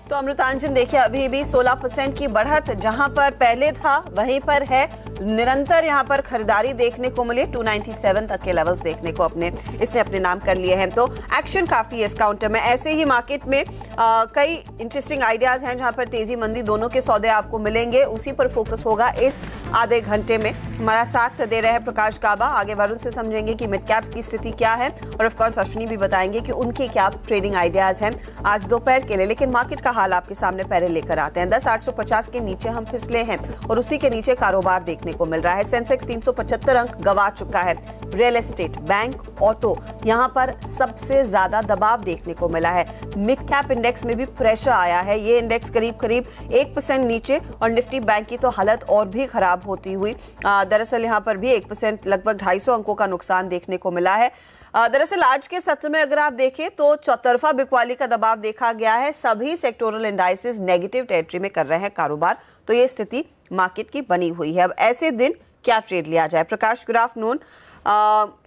तो अमृतांजन देखिए अभी भी 16% की बढ़त जहां पर पहले था वहीं पर है। निरंतर यहां पर खरीदारी देखने को मिली, 297 तक के लेवल्स देखने को इसने अपने नाम कर लिए हैं। तो एक्शन काफी है इस काउंटर में। ऐसे ही मार्केट में कई इंटरेस्टिंग आइडियाज हैं जहां पर तेजी मंदी दोनों के सौदे आपको मिलेंगे, उसी पर फोकस होगा इस आधे घंटे में। हमारा साथ दे रहे हैं प्रकाश काबा। आगे वरुण से समझेंगे कि मिड कैप्स की स्थिति क्या है और ऑफ कोर्स अश्विनी भी बताएंगे कि उनके क्या ट्रेडिंग आइडियाज हैं आज दोपहर के लिए। लेकिन मार्केट का हाल आपके सामने पहले लेकर आते हैं। 10,850 के नीचे हम फिसले हैं और उसी के नीचे कारोबार देखने को मिल रहा है। सेंसेक्स 375 अंक गवा चुका है। रियल एस्टेट, बैंक, ऑटो यहां पर सबसे ज्यादा दबाव देखने को मिला है। मिड कैप इंडेक्स में भी प्रेशर आया है। ये इंडेक्स करीब 1% नीचे और निफ्टी बैंक की तो हालत और भी खराब होती हुई। दरअसल यहां पर भी 1% लगभग 250 अंकों का नुकसान देखने को मिला है। दरअसल आज के सत्र में अगर आप देखें तो चौतरफा बिकवाली का दबाव देखा गया है। सभी सेक्टोरल इंडाइसेस नेगेटिव टेरिटरी में कर रहे हैं कारोबार। तो ये स्थिति मार्केट की बनी हुई है। अब ऐसे दिन क्या ट्रेड लिया जाए? प्रकाश, गुड आफ्टरनून।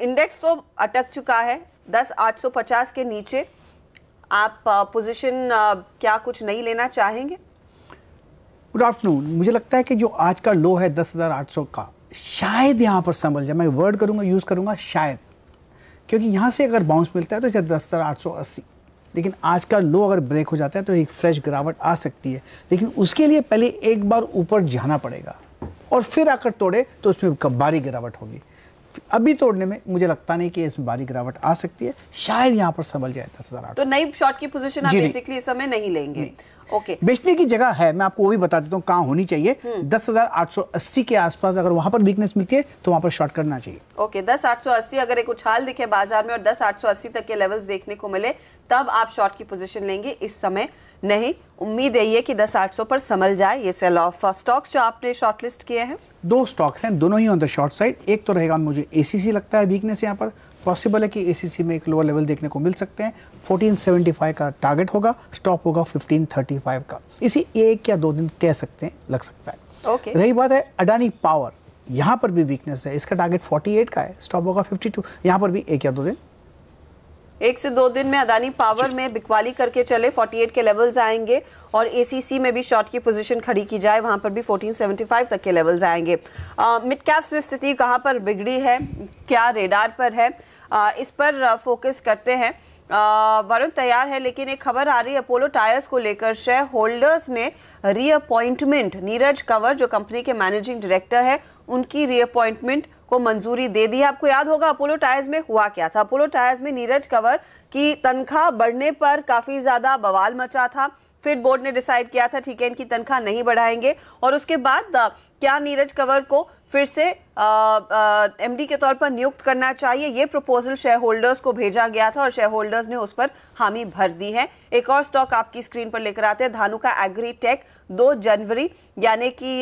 इंडेक्स तो अटक चुका है 10,850 के नीचे। आप पोजीशन क्या कुछ नहीं लेना चाहेंगे? Good afternoon. मुझे लगता है कि जो आज का लो है 10,800 का, शायद यहाँ पर संभल जाए। मैं वर्ड करूँगा, यूज़ करूँगा शायद, क्योंकि यहाँ से अगर बाउंस मिलता है तो शायद 10,880, लेकिन आज का लो अगर ब्रेक हो जाता है तो एक फ्रेश गिरावट आ सकती है। लेकिन उसके लिए पहले एक बार ऊपर जाना पड़ेगा और फिर आकर तोड़े तो उसमें भारी गिरावट होगी। अभी तोड़ने में मुझे लगता नहीं कि इसमें भारी गिरावट आ सकती है। शायद यहाँ पर संभल जाए 10,800। तो नई शॉर्ट की पोजीशन आप बेसिकली इस समय नहीं लेंगे? ओके, बेचने की जगह है, मैं आपको वो भी बता देता हूँ कहाँ होनी चाहिए। 10,880 के आसपास अगर वहां पर वीकनेस मिलती है तो वहां पर शॉर्ट करना चाहिए। ओके, 10,880 अगर एक उछाल दिखे बाजार में और 10,880 तक के लेवल्स देखने को मिले तब आप शॉर्ट की पोजीशन लेंगे, इस समय नहीं। उम्मीद यही है कि 10,800 पर संभल जाए ये सेल ऑफ। स्टॉक्स जो आपने शॉर्टलिस्ट किए हैं, 2 स्टॉक्स हैं, दोनों ही ऑन द शॉर्ट साइड। एक तो रहेगा, मुझे एसीसी लगता है वीकनेस यहाँ पर पॉसिबल है कि एसीसी में एक लोअर लेवल देखने को मिल सकते हैं। 1475 का टारगेट होगा, स्टॉप होगा 1535 का। इसी 1 या 2 दिन कह सकते हैं, लग सकता है। ओके, रही बात है अडानी पावर, यहाँ पर भी वीकनेस है। इसका टारगेट 48 का है, स्टॉप होगा 52। यहाँ पर भी 1 या 2 दिन, 1 से 2 दिन में अदानी पावर में बिकवाली करके चले 48 के लेवल्स आएंगे और एसीसी में भी शॉर्ट की पोजीशन खड़ी की जाए, वहां पर भी 1475 तक के लेवल्स आएंगे। मिड कैप्स में स्थिति कहां पर बिगड़ी है, क्या रेडार पर है, इस पर फोकस करते हैं। वरुण तैयार है, लेकिन एक खबर आ रही है अपोलो टायर्स को लेकर। शेयर होल्डर्स ने रीअपॉइंटमेंट, नीरज कंवर जो कंपनी के मैनेजिंग डायरेक्टर है, उनकी रीअपॉइंटमेंट को मंजूरी दे दी है। आपको याद होगा अपोलो टायर्स में हुआ क्या था। अपोलो टायर्स में नीरज कंवर की तनख्वाह बढ़ने पर काफी ज्यादा बवाल मचा था। फिर बोर्ड ने डिसाइड किया था ठीक है इनकी तनख्वाह नहीं बढ़ाएंगे, और उसके बाद क्या नीरज कंवर को फिर से एमडी के तौर पर नियुक्त करना चाहिए, ये प्रपोजल शेयर होल्डर्स को भेजा गया था और शेयर होल्डर्स ने उस पर हामी भर दी है। एक और स्टॉक आपकी स्क्रीन पर लेकर आते हैं, धानुका एग्रीटेक। 2 जनवरी यानी कि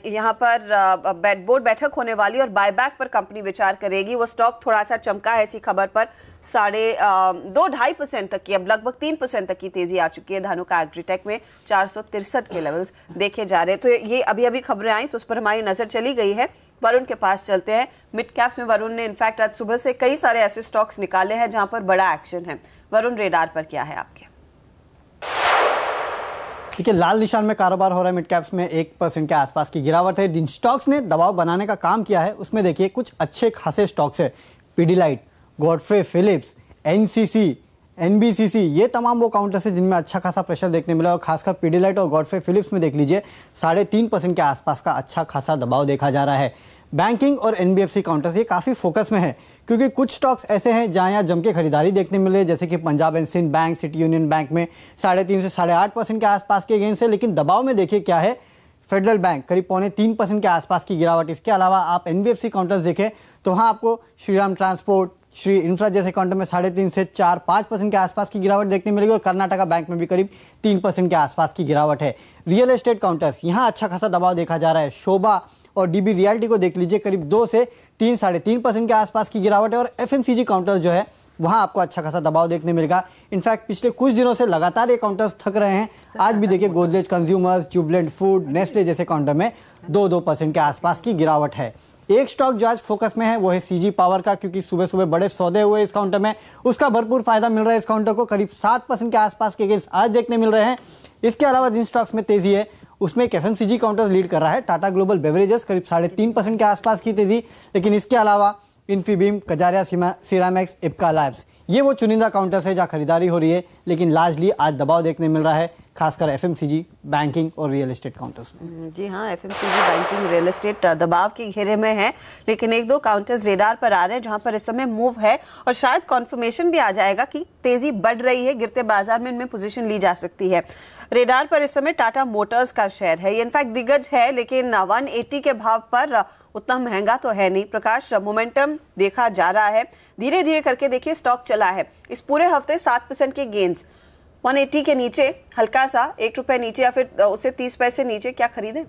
यहाँ पर बोर्ड बैठक होने वाली और बायबैक पर कंपनी विचार करेगी। वो स्टॉक थोड़ा सा चमका है इसी खबर पर। 2.5% तक की, अब लगभग 3% तक की तेजी आ चुकी है धानुका एग्रीटेक में। 463 के लेवल्स देखे जा रहे हैं। तो ये अभी खबरें आई तो उस पर हमारी नजर चली गई है। वरुण के पास चलते हैं। मिड कैप्स में वरुण ने इनफैक्ट आज सुबह से कई सारे ऐसे स्टॉक्स निकाले हैं जहां पर बड़ा एक्शन है। वरुण, रेडार पर क्या है आपके? ठीक है, लाल निशान में कारोबार हो रहा है। मिड कैप्स में 1% के आसपास की गिरावट है। जिन स्टॉक्स ने दबाव बनाने का काम किया है उसमें देखिए कुछ अच्छे खासे स्टॉक्स है। Pidilite, Godfrey Phillips, NCC, NBCC, ये तमाम वो काउंटर्स है जिनमें अच्छा खासा प्रेशर देखने मिला। और खासकर पीडीलाइट और गॉडफ्रे फिलिप्स में देख लीजिए 3.5% के आसपास का अच्छा खासा दबाव देखा जा रहा है। बैंकिंग और एनबीएफसी काउंटर्स ये काफ़ी फोकस में है, क्योंकि कुछ स्टॉक्स ऐसे हैं जहां यहाँ जम के खरीदारी देखने मिले, जैसे कि पंजाब एंड सिंध बैंक, सिटी यूनियन बैंक में 3.5 से 8.5% के आसपास के गेंस है। लेकिन दबाव में देखिए क्या है, फेडरल बैंक करीब 2.25% के आसपास की गिरावट। इसके अलावा आप एनबीएफसी काउंटर्स देखें तो वहाँ आपको श्रीराम ट्रांसपोर्ट, श्री इंफ्रा जैसे काउंटर में 3.5 से 4-5% के आसपास की गिरावट देखने मिलेगी। और कर्नाटका बैंक में भी करीब 3% के आसपास की गिरावट है। रियल एस्टेट काउंटर्स यहाँ अच्छा खासा दबाव देखा जा रहा है। शोभा और डीबी रियल्टी को देख लीजिए, करीब 2 से 3-3.5% के आसपास की गिरावट है। और एफएमसीजी काउंटर जो है वहाँ आपको अच्छा खासा दबाव देखने मिलेगा। इनफैक्ट पिछले कुछ दिनों से लगातार ये काउंटर्स थक रहे हैं। आज भी देखिए Godrej consumers, Jubilant food, Nestle जैसे काउंटर में 2-2% के आसपास की गिरावट है। एक स्टॉक जो आज फोकस में है वो है सीजी पावर का, क्योंकि सुबह सुबह बड़े सौदे हुए इस काउंटर में, उसका भरपूर फायदा मिल रहा है इस काउंटर को। करीब 7% के आसपास के गेंस आज देखने मिल रहे हैं। इसके अलावा जिन स्टॉक्स में तेजी है उसमें एक एफएमसीजी काउंटर लीड कर रहा है। टाटा ग्लोबल बेवरेजेस करीब 3.5% के आसपास की तेजी, लेकिन इसके अलावा Infibeam, Kajaria ceramics, Ipca labs, ये वो चुनिंदा काउंटर्स है जहाँ खरीदारी हो रही है, लेकिन लार्जली आज दबाव देखने मिल रहा है, खासकर एफएमसीजी, बैंकिंग और रियल एस्टेट काउंटर्स में। जी हाँ, एफएमसीजी, बैंकिंग, रियल एस्टेट दबाव के घेरे में है, लेकिन एक दो काउंटर्स रेडार पर आ रहे हैं जहां पर इस समय मूव है और शायद कॉन्फर्मेशन भी आ जाएगा कि तेजी बढ़ रही है, गिरते बाजार में इनमें पोजीशन ली जा सकती है। रेडार पर इस समय टाटा मोटर्स का शेयर है, ये इनफैक्ट दिग्गज है, लेकिन 180 के भाव पर उतना महंगा तो है नहीं। प्रकाश, मोमेंटम देखा जा रहा है, धीरे धीरे करके देखिए स्टॉक चला है। इस पूरे हफ्ते 7% के गेंस, 180 के नीचे हल्का सा 1 रुपए नीचे या फिर उससे 30 पैसे नीचे, क्या खरीदें?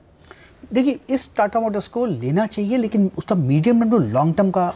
देखिए, इस टाटा मोटर्स को लेना चाहिए, लेकिन उसका medium term to long term का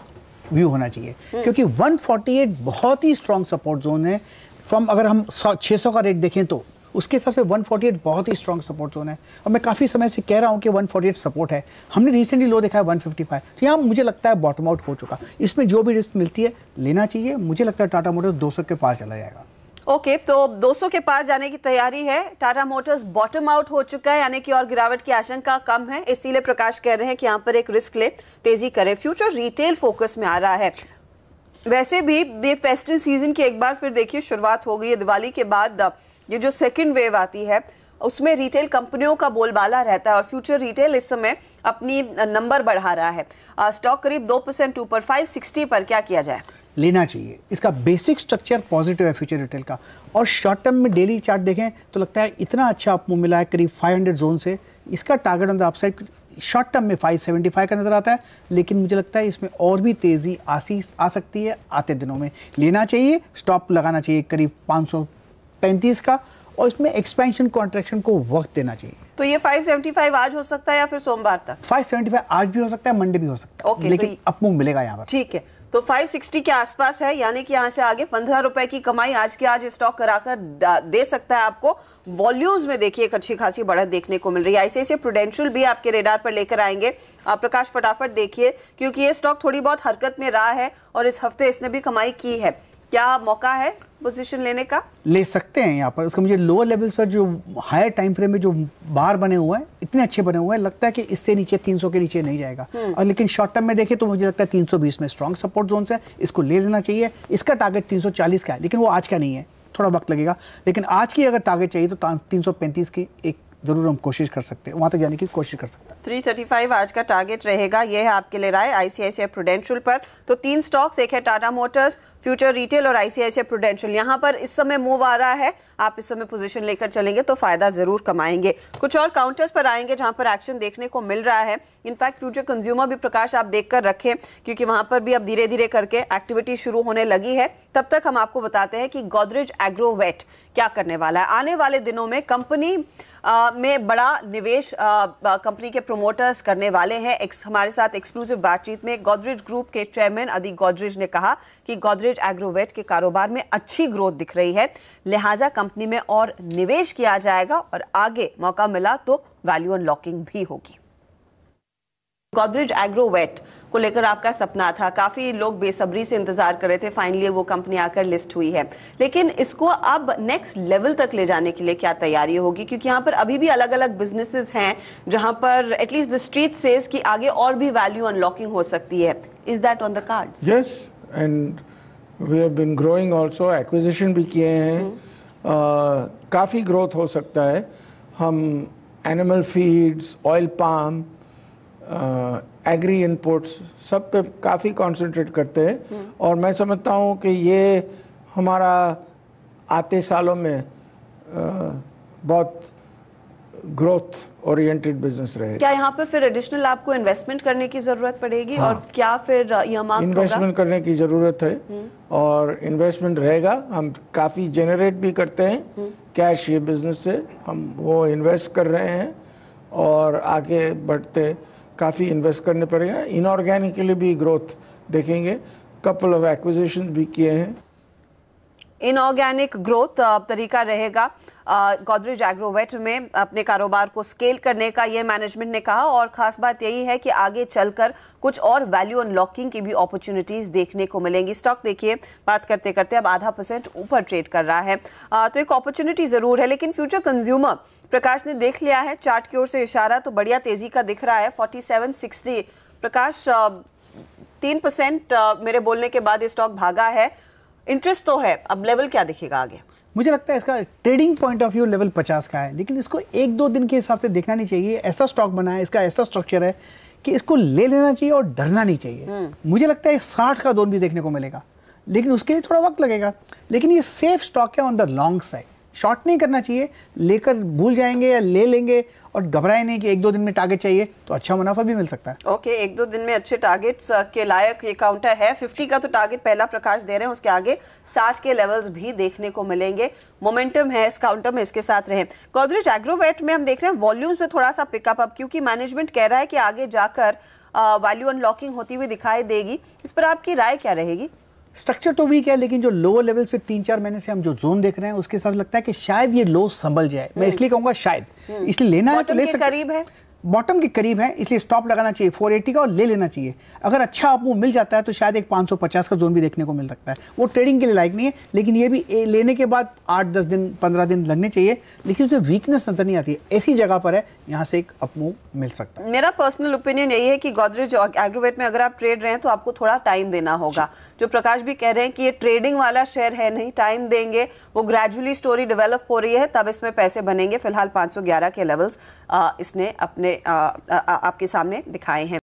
व्यू होना चाहिए, क्योंकि 148 बहुत ही स्ट्रॉन्ग सपोर्ट जोन है। फ्रॉम अगर हम 600 का रेट देखें तो उसके हिसाब से 148 बहुत ही स्ट्रॉन्ग सपोर्ट जोन है, और मैं काफ़ी समय से कह रहा हूं कि 148 सपोर्ट है। हमने रिसेंटली लो देखा है 155, तो यहाँ मुझे लगता है बॉटम आउट हो चुका। इसमें जो भी रिस्क मिलती है लेना चाहिए। मुझे लगता है टाटा मोटर्स 200 के पार चला जाएगा। ओके, तो 200 के पार जाने की तैयारी है। टाटा मोटर्स बॉटम आउट हो चुका है, यानी कि और गिरावट की आशंका कम है, इसीलिए प्रकाश कह रहे हैं कि यहाँ पर एक रिस्क ले, तेजी करे। फ्यूचर रिटेल फोकस में आ रहा है। वैसे भी ये फेस्टिव सीजन की एक बार फिर देखिए शुरुआत हो गई है। दिवाली के बाद ये जो सेकंड वेव आती है उसमें रिटेल कंपनियों का बोलबाला रहता है, और फ्यूचर रिटेल इस समय अपनी नंबर बढ़ा रहा है। स्टॉक करीब 2% ऊपर 560 पर, क्या किया जाए? लेना चाहिए। इसका बेसिक स्ट्रक्चर पॉजिटिव है फ्यूचर रिटेल का, और शॉर्ट टर्म में डेली चार्ट देखें तो लगता है इतना अच्छा अपमूव मिला है करीब 500 जोन से। इसका target on the upside short term में 575 का नजर आता है, लेकिन मुझे लगता है इसमें और भी तेजी आ सकती है आते दिनों में। लेना चाहिए, स्टॉप लगाना चाहिए करीब 535 का, और इसमें एक्सपेंशन कॉन्ट्रैक्शन को वक्त देना चाहिए। तो ये 575 आज हो सकता है या फिर सोमवार तक? 575 आज भी हो सकता है, मंडे भी हो सकता है, लेकिन अपमूव मिलेगा यहाँ पर। ठीक है, तो 560 के आसपास है, यानी कि यहाँ से आगे 15 रुपए की कमाई आज के आज स्टॉक कराकर दे सकता है आपको। वॉल्यूम्स में देखिए एक अच्छी खासी बढ़त देखने को मिल रही है। आईसीआईसीआई प्रूडेंशियल भी आपके रेडार पर लेकर आएंगे। प्रकाश, फटाफट देखिए, क्योंकि ये स्टॉक थोड़ी बहुत हरकत में रहा है और इस हफ्ते इसने भी कमाई की है। क्या मौका है पोजीशन लेने का? ले सकते हैं यहाँ पर। उसका मुझे लोअर लेवल्स पर जो हायर टाइम फ्रेम में जो बार बने हुए हैं, इतने अच्छे बने हुए हैं, लगता है कि इससे नीचे 300 के नीचे नहीं जाएगा। और लेकिन शॉर्ट टर्म में देखें तो मुझे लगता है 320 में स्ट्रॉन्ग सपोर्ट जोन है, इसको ले लेना चाहिए। इसका टारगेट 340 का है, लेकिन वो आज का नहीं है, थोड़ा वक्त लगेगा। लेकिन आज की अगर टारगेट चाहिए तो 335 की एक जरूर हम कोशिश कर सकते हैं, वहां तक जाने की कोशिश कर सकते हैं। 335 आज का टारगेट रहेगा, यह है आपके लिए राय आईसीआईसीआई प्रूडेंशियल पर। तो 3 स्टॉक्स, एक है टाटा मोटर्स, फ्यूचर रिटेल और आईसीआईसीआई प्रूडेंशियल। यहाँ पर इस समय मूव आ रहा है, आप इस समय पोजीशन लेकर चलेंगे तो फायदा जरूर कमाएंगे। कुछ और काउंटर्स पर आएंगे जहां पर एक्शन देखने को मिल रहा है। इनफैक्ट फ्यूचर कंज्यूमर भी प्रकाश आप देखकर रखें, क्योंकि वहां पर भी अब धीरे धीरे करके एक्टिविटी शुरू होने लगी है। तब तक हम आपको बताते हैं कि गोदरेज एग्रोवेट क्या करने वाला है। आने वाले दिनों में कंपनी में बड़ा निवेश कंपनी के प्रोमोटर्स करने वाले हैं। हमारे साथ एक्सक्लूसिव बातचीत में गोदरेज ग्रुप के चेयरमैन अदिक गोदरेज ने कहा कि गोदरेज एग्रोवेट के कारोबार में अच्छी ग्रोथ दिख रही है, लिहाजा कंपनी में और निवेश किया जाएगा और आगे मौका मिला तो वैल्यू अनलॉकिंग भी होगी। गोदरेज एग्रोवेट को लेकर आपका सपना था, काफी लोग बेसब्री से इंतजार कर रहे थे, फाइनली वो कंपनी आकर लिस्ट हुई है। लेकिन इसको अब नेक्स्ट लेवल तक ले जाने के लिए क्या तैयारी होगी? क्योंकि यहाँ पर अभी भी अलग अलग बिजनेसेस हैं जहां पर एटलीस्ट द स्ट्रीट सेज कि आगे और भी वैल्यू अनलॉकिंग हो सकती है। Is that on the cards? Yes, and we have been growing also, acquisition भी किए हैं, काफी ग्रोथ हो सकता है। हम animal feeds, oil palm, agri inputs सब पे काफ़ी कंसंट्रेट करते हैं, और मैं समझता हूँ कि ये हमारा आते सालों में बहुत ग्रोथ ओरिएंटेड बिजनेस रहेगा। क्या यहाँ पर फिर एडिशनल आपको इन्वेस्टमेंट करने की जरूरत पड़ेगी? हाँ, और क्या फिर इन्वेस्टमेंट करने की जरूरत है, और इन्वेस्टमेंट रहेगा। हम काफ़ी जेनरेट भी करते हैं कैश ये बिजनेस से, हम वो इन्वेस्ट कर रहे हैं और आगे बढ़ते काफ़ी इन्वेस्ट करने पड़ेगा। इनऑर्गेनिकली भी ग्रोथ देखेंगे, कपल ऑफ एक्विजिशन भी किए हैं। इनऑर्गेनिक ग्रोथ तरीका रहेगा गोदरेज एग्रोवेट में अपने कारोबार को स्केल करने का, ये मैनेजमेंट ने कहा। और खास बात यही है कि आगे चलकर कुछ और वैल्यू अनलॉकिंग की भी अपॉर्चुनिटीज देखने को मिलेंगी। स्टॉक देखिए बात करते करते अब 0.5% ऊपर ट्रेड कर रहा है, तो एक अपॉर्चुनिटी जरूर है। लेकिन फ्यूचर कंज्यूमर प्रकाश ने देख लिया है, चार्ट की ओर से इशारा तो बढ़िया तेजी का दिख रहा है। 4760 प्रकाश 3% मेरे बोलने के बाद ये स्टॉक भागा है। इंटरेस्ट तो है, अब लेवल क्या दिखेगा आगे? मुझे लगता है इसका trading point of view level 50 का है, लेकिन इसको 1-2 दिन के हिसाब से देखना नहीं चाहिए। ऐसा स्टॉक बना है, इसका ऐसा स्ट्रक्चर है कि इसको ले लेना चाहिए और डरना नहीं चाहिए। मुझे लगता है 60 का जोन भी देखने को मिलेगा, लेकिन उसके लिए थोड़ा वक्त लगेगा। लेकिन ये सेफ स्टॉक है on the long side, short नहीं करना चाहिए। लेकर भूल जाएंगे या ले लेंगे और घबराए नहीं कि 1-2 दिन में टारगेट चाहिए, तो अच्छा मुनाफा भी मिल सकता है। ओके, 1-2 दिन में अच्छे टारगेट्स के लायक ये काउंटर है। 50 का तो टारगेट पहला प्रकाश दे रहे हैं, उसके आगे 60 के लेवल्स भी देखने को मिलेंगे। मोमेंटम है इस काउंटर में, इसके साथ रहे। गोदरेज एग्रोवेट में हम देख रहे हैं वॉल्यूम्स में थोड़ा सा पिकअप, अब क्योंकि मैनेजमेंट कह रहा है कि आगे जाकर वैल्यू अनलॉकिंग होती हुई दिखाई देगी। इस पर आपकी राय क्या रहेगी? स्ट्रक्चर तो वीक है, लेकिन जो लोअर लेवल पे 3-4 महीने से हम जो जोन देख रहे हैं उसके साथ लगता है कि शायद ये लो संभल जाए। मैं इसलिए कहूंगा शायद, इसलिए लेना है तो ले सकते। करीब है, बॉटम के करीब है, इसलिए स्टॉप लगाना चाहिए 480 का और ले लेना चाहिए। अगर अच्छा अपमूव मिल जाता है तो शायद एक 550 का जोन भी देखने को मिल सकता है। वो ट्रेडिंग के लिए लायक नहीं है, लेकिन ये भी लेने के बाद 8-10 दिन 15 दिन लगने चाहिए, लेकिन उसे वीकनेस नजर नहीं आती है। ऐसी जगह पर है, यहाँ से एक अपमूव मिल सकता है। मेरा पर्सनल ओपिनियन यही है कि गोदरेज एग्रोवेट में अगर आप ट्रेड रहे हैं तो आपको थोड़ा टाइम देना होगा। जो प्रकाश भी कह रहे हैं कि ये ट्रेडिंग वाला शेयर है, नहीं टाइम देंगे, वो ग्रेजुअली स्टोरी डेवलप हो रही है, तब इसमें पैसे बनेंगे। फिलहाल 511 के लेवल्स इसने अपने आपके सामने दिखाए हैं।